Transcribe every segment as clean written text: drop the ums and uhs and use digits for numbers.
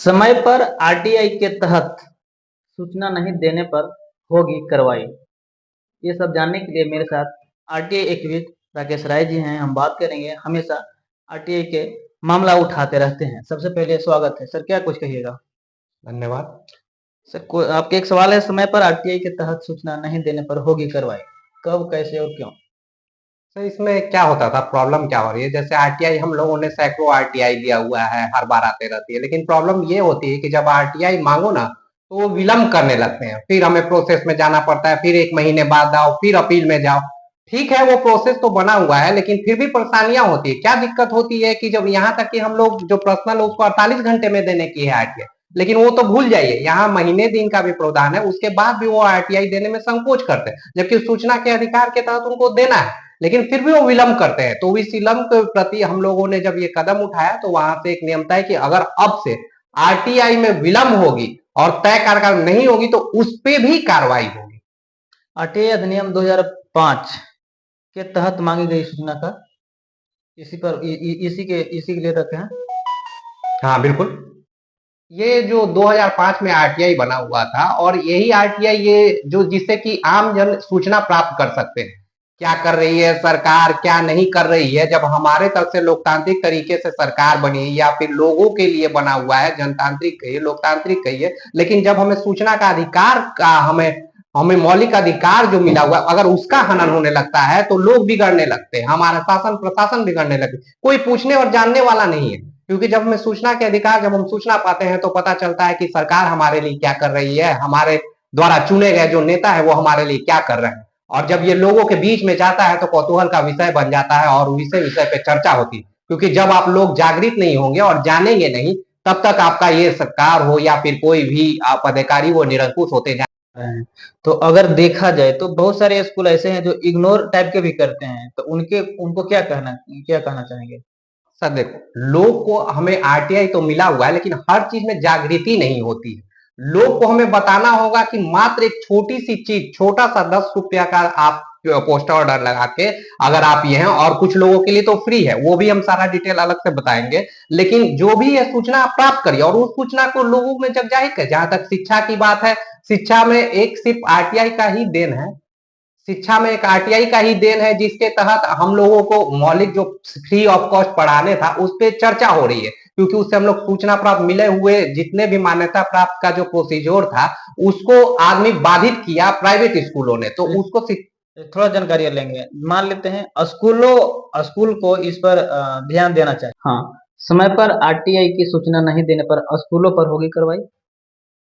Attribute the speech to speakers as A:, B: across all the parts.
A: समय पर आरटीआई के तहत सूचना नहीं देने पर होगी कार्रवाई। ये सब जानने के लिए मेरे साथ आरटीआई एक्टिविस्ट राकेश राय जी हैं। हम बात करेंगे, हमेशा आरटीआई के मामला उठाते रहते हैं। सबसे पहले स्वागत है सर, क्या कुछ कहिएगा?
B: धन्यवाद
A: सर, आपके एक सवाल है, समय पर आरटीआई के तहत सूचना नहीं देने पर होगी कार्रवाई, कब, कैसे और क्यों?
B: सर, इसमें क्या होता था, प्रॉब्लम क्या हो रही है? जैसे आरटीआई हम लोगों ने सैकड़ों आरटीआई लिया हुआ है, हर बार आते रहती है, लेकिन प्रॉब्लम ये होती है कि जब आरटीआई मांगो ना तो वो विलम्ब करने लगते हैं। फिर हमें प्रोसेस में जाना पड़ता है, फिर एक महीने बाद आओ, फिर अपील में जाओ। ठीक है, वो प्रोसेस तो बना हुआ है, लेकिन फिर भी परेशानियां होती है। क्या दिक्कत होती है कि जब यहाँ तक कि हम लोग जो पर्सनल उसको 48 घंटे में देने की है आरटीआई, लेकिन वो तो भूल जाइए, यहाँ महीने दिन का भी प्रावधान है, उसके बाद भी वो आरटीआई देने में संकोच करते हैं, जबकि सूचना के अधिकार के तहत उनको देना है, लेकिन फिर भी वो विलम्ब करते हैं। तो इस विलम्ब के प्रति हम लोगों ने जब ये कदम उठाया तो वहां से एक नियम था कि अगर अब से आरटीआई में विलम्ब होगी और तय कार्यकाल नहीं होगी तो उस पर भी कार्रवाई होगी।
A: आरटीआई अधिनियम 2005 के तहत मांगी गई सूचना का इसी के लिए रखे हैं।
B: हाँ बिल्कुल, ये जो 2005 में आरटीआई बना हुआ था, और यही आरटीआई ये जो जिससे कि आम जन सूचना प्राप्त कर सकते हैं, क्या कर रही है सरकार, क्या नहीं कर रही है। जब हमारे तरफ से लोकतांत्रिक तरीके से सरकार बनी या फिर लोगों के लिए बना हुआ है, जनतांत्रिक कहिए, लोकतांत्रिक कहिए, लेकिन जब हमें सूचना का अधिकार का हमें हमें मौलिक अधिकार जो मिला हुआ, अगर उसका हनन होने लगता है तो लोग बिगड़ने लगते हैं, हमारा शासन प्रशासन बिगड़ने लगते, कोई पूछने और जानने वाला नहीं है। क्योंकि जब हमें सूचना के अधिकार, जब हम सूचना पाते हैं तो पता चलता है कि सरकार हमारे लिए क्या कर रही है, हमारे द्वारा चुने गए जो नेता है वो हमारे लिए क्या कर रहे हैं। और जब ये लोगों के बीच में जाता है तो कौतूहल का विषय बन जाता है और विषय विषय पे चर्चा होती है। क्योंकि जब आप लोग जागृत नहीं होंगे और जानेंगे नहीं, तब तक आपका ये सरकार हो या फिर कोई भी पदाधिकारी वो निरंकुश होते जाए।
A: तो अगर देखा जाए तो बहुत सारे स्कूल ऐसे हैं जो इग्नोर टाइप के भी करते हैं, तो उनको क्या कहना चाहेंगे?
B: सर देखो, लोग को हमें आरटीआई तो मिला हुआ है, लेकिन हर चीज में जागृति नहीं होती है। लोग को हमें बताना होगा कि मात्र एक छोटी सी चीज, छोटा सा 10 रुपया का आप पोस्टर ऑर्डर लगा के अगर आप ये हैं, और कुछ लोगों के लिए तो फ्री है, वो भी हम सारा डिटेल अलग से बताएंगे। लेकिन जो भी ये सूचना आप प्राप्त करिए और उस सूचना को लोगों में जब जाहिर करें। जहां तक शिक्षा की बात है, शिक्षा में एक सिर्फ आरटीआई का ही देन है, शिक्षा में एक आरटीआई का ही देन है, जिसके तहत हम लोगों को मौलिक जो फ्री ऑफ कॉस्ट पढ़ाने था उस पर चर्चा हो रही है। क्योंकि उससे हम लोग सूचना प्राप्त मिले हुए जितने भी मान्यता प्राप्त का जो प्रोसीजर था उसको आदमी बाधित किया प्राइवेट स्कूलों ने, तो उसको
A: थोड़ा जानकारी लेंगे। मान लेते हैं स्कूल को इस पर ध्यान देना चाहिए। हाँ, समय पर आरटीआई की सूचना नहीं देने पर स्कूलों पर होगी कार्रवाई।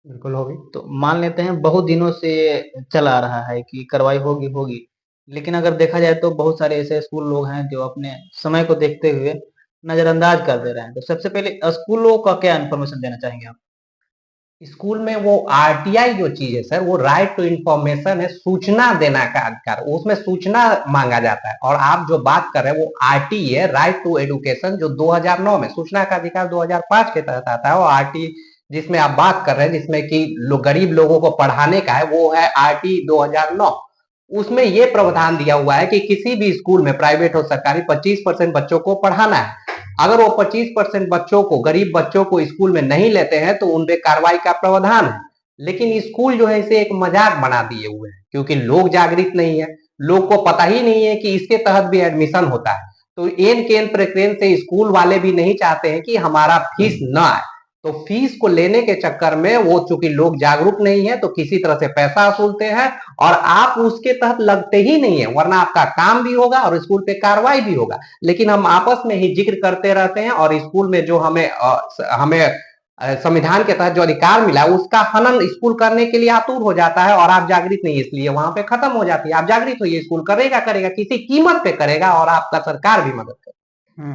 B: बिल्कुल होगी।
A: तो मान लेते हैं बहुत दिनों से चला आ रहा है कि कार्रवाई होगी होगी, लेकिन अगर देखा जाए तो बहुत सारे ऐसे स्कूल लोग हैं जो अपने समय को देखते हुए नजरअंदाज कर दे रहे हैं। तो सबसे पहले स्कूलों का क्या इन्फॉर्मेशन देना चाहेंगे आप?
B: स्कूल में वो आरटीआई जो चीज है सर, वो राइट टू इंफॉर्मेशन है, सूचना देना का अधिकार, उसमें सूचना मांगा जाता है। और आप जो बात कर रहे हैं वो आरटी है, राइट टू एडुकेशन, जो 2009 में सूचना का अधिकार 2005 के तहत आता है। और आरटी जिसमें आप बात कर रहे हैं, जिसमें कि गरीब लोगों को पढ़ाने का है, वो है आरटी 2009। उसमें ये प्रावधान दिया हुआ है कि किसी भी स्कूल में, प्राइवेट हो सरकारी, 25% बच्चों को पढ़ाना है। अगर वो 25% बच्चों को, गरीब बच्चों को स्कूल में नहीं लेते हैं तो उन पे कार्रवाई का प्रावधान है। लेकिन स्कूल जो है इसे एक मजाक बना दिए हुए हैं, क्योंकि लोग जागृत नहीं है, लोग को पता ही नहीं है कि इसके तहत भी एडमिशन होता है। तो एन केन प्रकरण से स्कूल वाले भी नहीं चाहते हैं कि हमारा फीस न आए, तो फीस को लेने के चक्कर में वो, चूंकि लोग जागरूक नहीं है, तो किसी तरह से पैसा वसूलते हैं और आप उसके तहत लगते ही नहीं है, वरना आपका काम भी होगा और स्कूल पे कार्रवाई भी होगा। लेकिन हम आपस में ही जिक्र करते रहते हैं और स्कूल में जो हमें संविधान के तहत जो अधिकार मिला है उसका हनन स्कूल करने के लिए आतुर हो जाता है, और आप जागृत नहीं, इसलिए वहां पे खत्म हो जाती है। आप जागृत होइए, स्कूल करेगा करेगा, किसी कीमत पे करेगा, और आपका सरकार भी मदद करेगा।